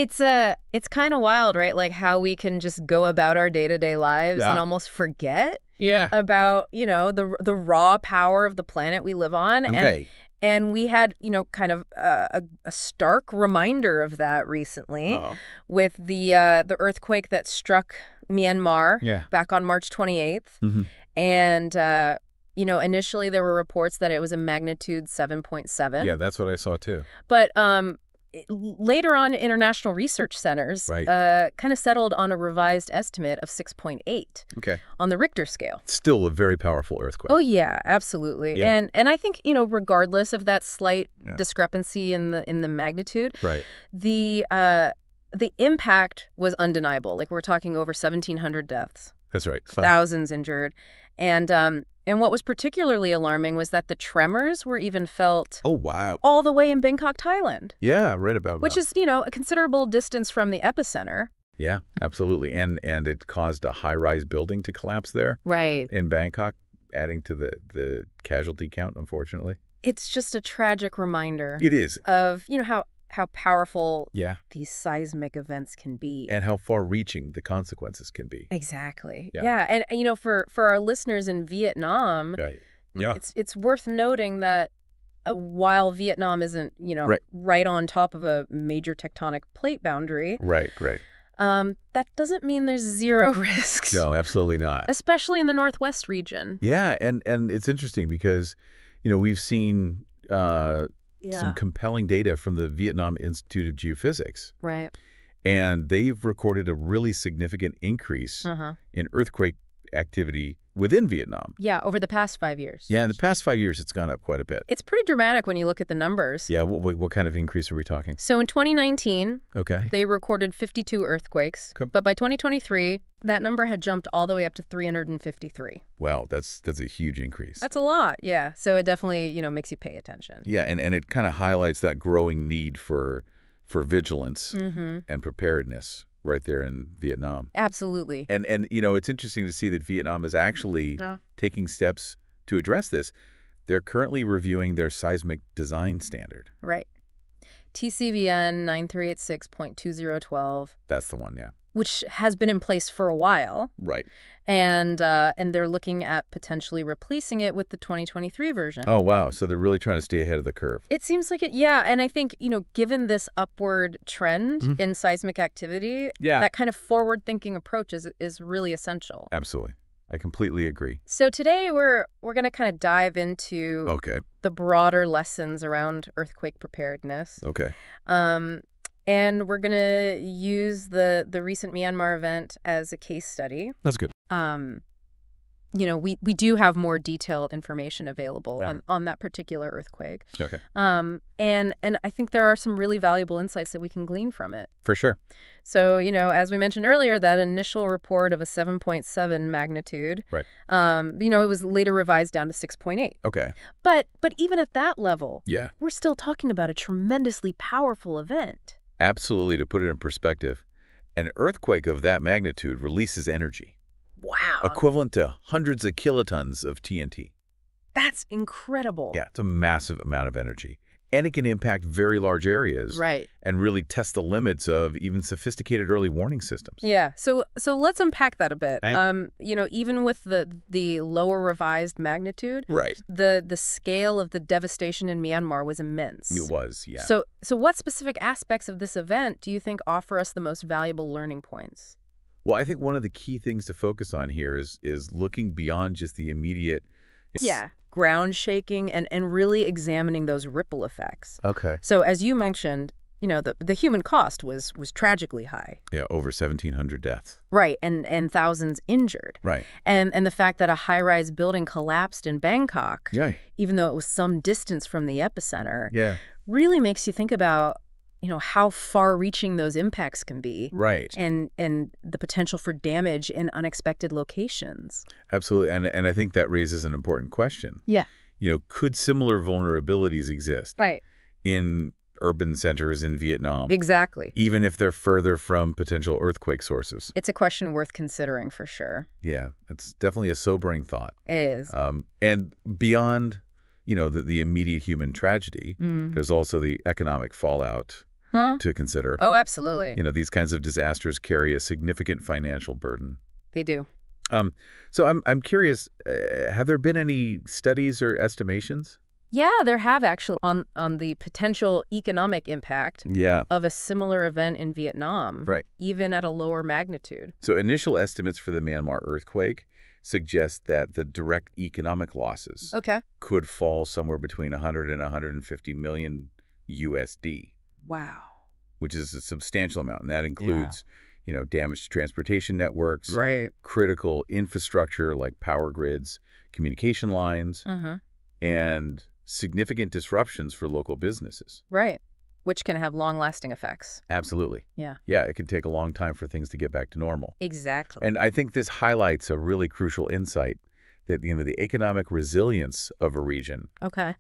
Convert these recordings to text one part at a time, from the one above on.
It's kind of wild, right? Like how we can just go about our day-to-day lives and almost forget about, the raw power of the planet we live on. Okay. And we had, kind of a stark reminder of that recently with the earthquake that struck Myanmar back on March 28th. Mm-hmm. And, initially there were reports that it was a magnitude 7.7. Yeah, that's what I saw too. But later on, international research centers kind of settled on a revised estimate of 6.8 on the Richter scale. Still a very powerful earthquake. Oh, yeah, absolutely. Yeah. And I think, regardless of that slight discrepancy in the magnitude, the impact was undeniable. Like we're talking over 1,700 deaths. That's right. Thousands injured. And what was particularly alarming was that the tremors were even felt all the way in Bangkok, Thailand. Yeah, I read about which is, a considerable distance from the epicenter. Yeah, absolutely. And it caused a high-rise building to collapse there. Right. In Bangkok, adding to the casualty count, unfortunately. It's just a tragic reminder. It is. Of, how powerful these seismic events can be. And how far-reaching the consequences can be. Exactly. Yeah. And, for our listeners in Vietnam, it's worth noting that while Vietnam isn't, right on top of a major tectonic plate boundary. Right. That doesn't mean there's zero risks. No, absolutely not. Especially in the Northwest region. Yeah, and it's interesting because, we've seen some compelling data from the Vietnam Institute of Geophysics. Right. And they've recorded a really significant increase in earthquake activity within Vietnam. Yeah, over the past 5 years. Yeah, in the past 5 years, it's gone up quite a bit. It's pretty dramatic when you look at the numbers. Yeah, what kind of increase are we talking? So in 2019, okay, they recorded 52 earthquakes. Okay. But by 2023, that number had jumped all the way up to 353. Wow, that's a huge increase. That's a lot, yeah. So it definitely, makes you pay attention. Yeah, and it kind of highlights that growing need for vigilance and preparedness right there in Vietnam. Absolutely. And it's interesting to see that Vietnam is actually taking steps to address this. They're currently reviewing their seismic design standard. Right. TCVN 9386.2012. That's the one, yeah. Which has been in place for a while. Right. And they're looking at potentially replacing it with the 2023 version. Oh, wow. So they're really trying to stay ahead of the curve. It seems like it, yeah. And I think, given this upward trend in seismic activity, that kind of forward-thinking approach is really essential. Absolutely. I completely agree. So today we're going to kind of dive into the broader lessons around earthquake preparedness. Okay. And we're going to use the recent Myanmar event as a case study. That's good. We do have more detailed information available on that particular earthquake. Okay. And I think there are some really valuable insights that we can glean from it. For sure. So, as we mentioned earlier, that initial report of a 7.7 magnitude, right. It was later revised down to 6.8. Okay. But even at that level, we're still talking about a tremendously powerful event. Absolutely. To put it in perspective, an earthquake of that magnitude releases energy. Wow. Equivalent to hundreds of kilotons of TNT. That's incredible. Yeah, it's a massive amount of energy. And it can impact very large areas. Right. And really test the limits of even sophisticated early warning systems. Yeah. So let's unpack that a bit. Even with the lower revised magnitude, right, the scale of the devastation in Myanmar was immense. It was, yeah. So what specific aspects of this event do you think offer us the most valuable learning points? Well, I think one of the key things to focus on here is looking beyond just the immediate ground shaking and really examining those ripple effects. Okay. So as you mentioned, the human cost was tragically high. Yeah, over 1,700 deaths. Right, and thousands injured. Right. And the fact that a high-rise building collapsed in Bangkok, even though it was some distance from the epicenter, really makes you think about how far-reaching those impacts can be. Right. And the potential for damage in unexpected locations. Absolutely. And I think that raises an important question. Yeah. Could similar vulnerabilities exist? Right. In urban centers in Vietnam? Exactly. Even if they're further from potential earthquake sources? It's a question worth considering for sure. Yeah. It's definitely a sobering thought. It is. And beyond, the immediate human tragedy, there's also the economic fallout to consider. Oh, absolutely. These kinds of disasters carry a significant financial burden. They do. So I'm curious, have there been any studies or estimations? Yeah, there have actually on the potential economic impact of a similar event in Vietnam, even at a lower magnitude. So initial estimates for the Myanmar earthquake suggest that the direct economic losses could fall somewhere between 100 and 150 million USD. Wow. Which is a substantial amount, and that includes damage to transportation networks, critical infrastructure like power grids, communication lines, and significant disruptions for local businesses. Right, which can have long-lasting effects. Absolutely. Yeah, it can take a long time for things to get back to normal. Exactly. And I think this highlights a really crucial insight that the economic resilience of a region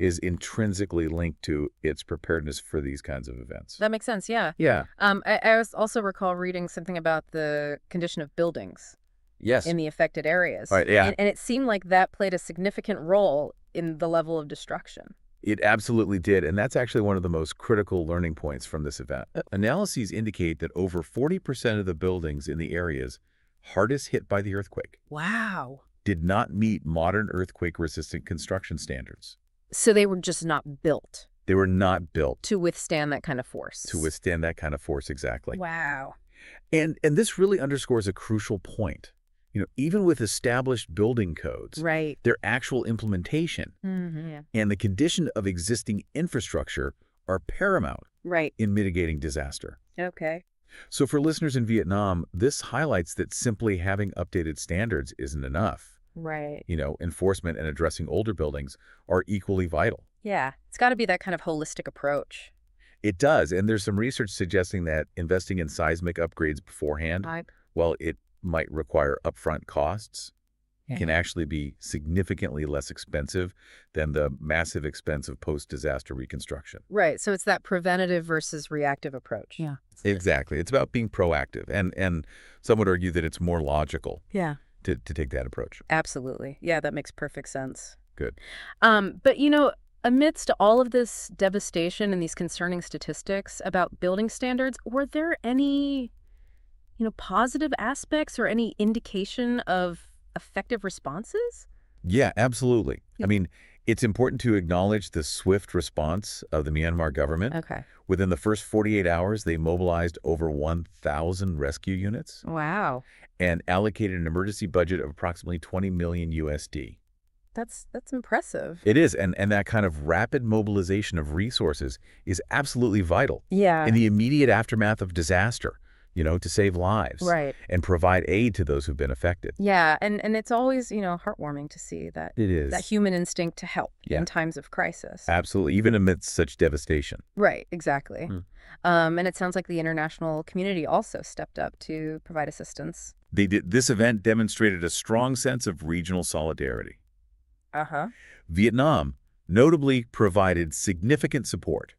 is intrinsically linked to its preparedness for these kinds of events. That makes sense, yeah. I also recall reading something about the condition of buildings in the affected areas. And it seemed like that played a significant role in the level of destruction. It absolutely did, and that's actually one of the most critical learning points from this event. Analyses indicate that over 40% of the buildings in the areas hardest hit by the earthquake did not meet modern earthquake-resistant construction standards. So they were just not built. They were not built to withstand that kind of force. To withstand that kind of force, exactly. Wow. And this really underscores a crucial point. Even with established building codes, their actual implementation and the condition of existing infrastructure are paramount in mitigating disaster. So for listeners in Vietnam, this highlights that simply having updated standards isn't enough. Enforcement and addressing older buildings are equally vital. Yeah, it's got to be that kind of holistic approach. It does, and there's some research suggesting that investing in seismic upgrades beforehand, while it might require upfront costs, can actually be significantly less expensive than the massive expense of post-disaster reconstruction. Right, so it's that preventative versus reactive approach. Yeah. Exactly. It's about being proactive, and some would argue that it's more logical to take that approach. Absolutely. Yeah, that makes perfect sense. Good. But, amidst all of this devastation and these concerning statistics about building standards, were there any positive aspects or any indication of effective responses? Yeah, absolutely. I mean, it's important to acknowledge the swift response of the Myanmar government. Within the first 48 hours, they mobilized over 1,000 rescue units. Wow. And allocated an emergency budget of approximately 20 million USD. That's impressive. It is, and that kind of rapid mobilization of resources is absolutely vital. Yeah. In the immediate aftermath of disaster. To save lives and provide aid to those who've been affected. Yeah, and it's always, heartwarming to see that that human instinct to help in times of crisis. Absolutely, even amidst such devastation. Right, exactly. And it sounds like the international community also stepped up to provide assistance. They did. This event demonstrated a strong sense of regional solidarity. Vietnam notably provided significant support.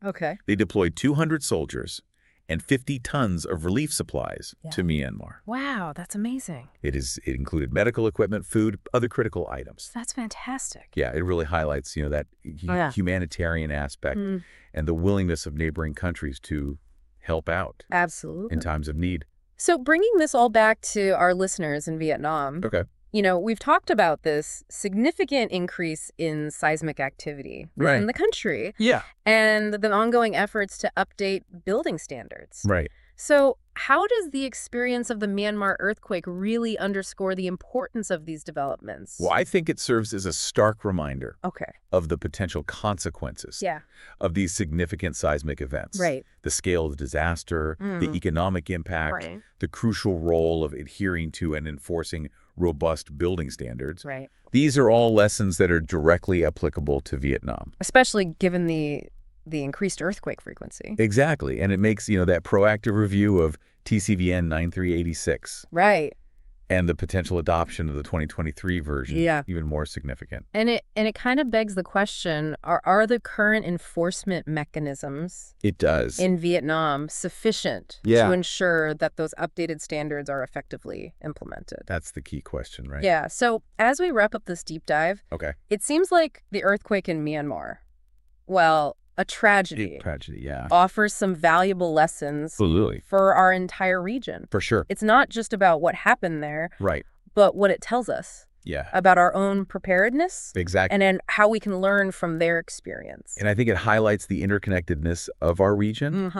They deployed 200 soldiers and 50 tons of relief supplies to Myanmar. Wow, that's amazing. It included medical equipment, food, other critical items. That's fantastic. Yeah, it really highlights, that humanitarian aspect and the willingness of neighboring countries to help out. Absolutely. In times of need. So bringing this all back to our listeners in Vietnam. We've talked about this significant increase in seismic activity in the country. And the ongoing efforts to update building standards. So how does the experience of the Myanmar earthquake really underscore the importance of these developments? Well, I think it serves as a stark reminder of the potential consequences of these significant seismic events. The scale of the disaster, the economic impact, the crucial role of adhering to and enforcing robust building standards. These are all lessons that are directly applicable to Vietnam. Especially given the increased earthquake frequency. Exactly. And it makes, that proactive review of TCVN 9386. And the potential adoption of the 2023 version even more significant. And it kind of begs the question, are the current enforcement mechanisms in Vietnam sufficient to ensure that those updated standards are effectively implemented? That's the key question, right? Yeah. So as we wrap up this deep dive, it seems like the earthquake in Myanmar, well, a tragedy. Tragedy, yeah. Offers some valuable lessons Absolutely. for our entire region. For sure. It's not just about what happened there, right, but what it tells us. Yeah. About our own preparedness. Exactly. And then how we can learn from their experience. And I think it highlights the interconnectedness of our region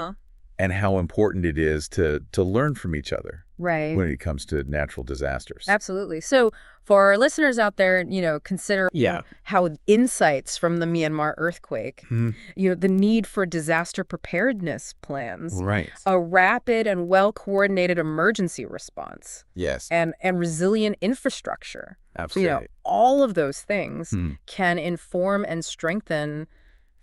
and how important it is to learn from each other. Right. When it comes to natural disasters. Absolutely. So for our listeners out there, consider how insights from the Myanmar earthquake, the need for disaster preparedness plans, right, a rapid and well-coordinated emergency response, yes, and resilient infrastructure. Absolutely. All of those things can inform and strengthen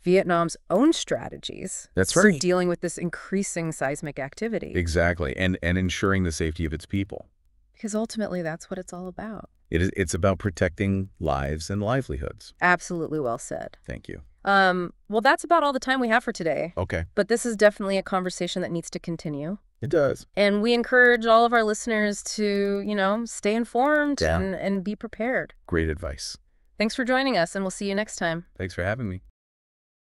Vietnam's own strategies for dealing with this increasing seismic activity. Exactly, and ensuring the safety of its people. Because ultimately, that's what it's all about. It's about protecting lives and livelihoods. Absolutely well said. Thank you. Well, that's about all the time we have for today. Okay. But this is definitely a conversation that needs to continue. It does. And we encourage all of our listeners to, stay informed and be prepared. Great advice. Thanks for joining us, and we'll see you next time. Thanks for having me.